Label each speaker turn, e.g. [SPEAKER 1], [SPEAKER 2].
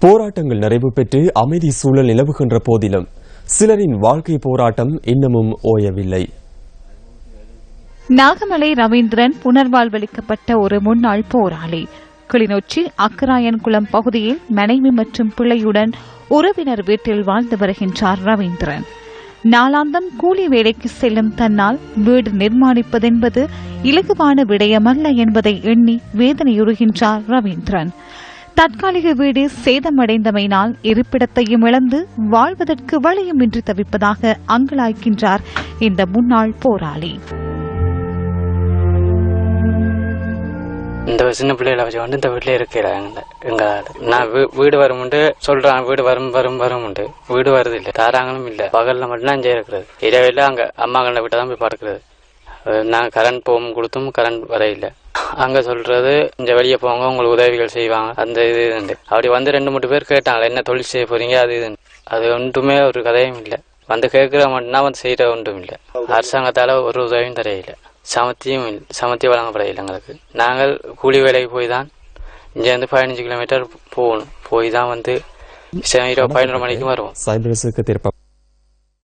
[SPEAKER 1] போராட்டங்கள் நிறைவு பெற்று அமைதி சூழல் நிலவுகின்ற போதிலும் சிலரின் வாழ்க்கை போராட்டம் இன்னமும் ஓயவில்லை.
[SPEAKER 2] நாகமலை ரவீந்திரன் புனர்வாழ்வளிக்கப்பட்ட ஒரு முன்னாள் போராளி. கிளிநொச்சி அக்கராயன்குளம் பகுதியில் மனைவி மற்றும் பிள்ளையுடன் உறவினர் வீட்டில் வாழ்ந்து வருகின்றார் ரவீந்திரன். நாளாந்தம் கூலி வேலைக்கு செல்லும் தன்னால் வீடு நிர்மாணிப்பதென்பது இலகுவான விடயமல்ல என்பதை எண்ணி வேதனையுறுகின்றார் ரவீந்திரன். தற்காலிக வீடு சேதமடைந்தமையினால் இருப்பிடத்தையும் இழந்து வாழ்வதற்கு வழியுமின்றி தவிப்பதாக அங்கலாய்க்கின்றார் இந்த முன்னாள் போராளி.
[SPEAKER 3] இந்த சின்ன பிள்ளைகளை வச்சு வந்து இந்த வீட்டிலே இருக்கிறாங்க. நான் வீடு வரும்ட்டு சொல்றான், வீடு வரும்ட்டு வீடு வருது இல்லை, தாராங்களும் இல்லை. பகல்ல மட்டும்தான் இங்கே இருக்கிறது, இரவையில் அங்கே அம்மாக்கள வீட்டை தான் போய் பார்க்கிறது. நான் கரண்ட் போகும் கொடுத்தும் கரண்ட் வர இல்லை. அங்க சொல்றது இங்க வெளியே போங்க, உங்களுக்கு உதவிகள் செய்வாங்க, அந்த இது அப்படி வந்து 2-3 பேர் கேட்டாங்க, என்ன தொழில் செய்ய போறீங்க அது இதுன்னு. அது ஒன்றுமே ஒரு கதையும் இல்லை. வந்து கேட்கிற மட்டும்தான் வந்து செய்யற ஒன்றும் இல்லை. அரசாங்கத்தால ஒரு உதவியும் தரையில்லை, சமத்தி வழங்கப்படையில்லை எங்களுக்கு. நாங்கள் கூலி வேலைக்கு போய் தான் இங்கேருந்து 15 கிலோமீட்டர் போகணும். போய் தான் வந்து 11 மணிக்கு வருவோம்.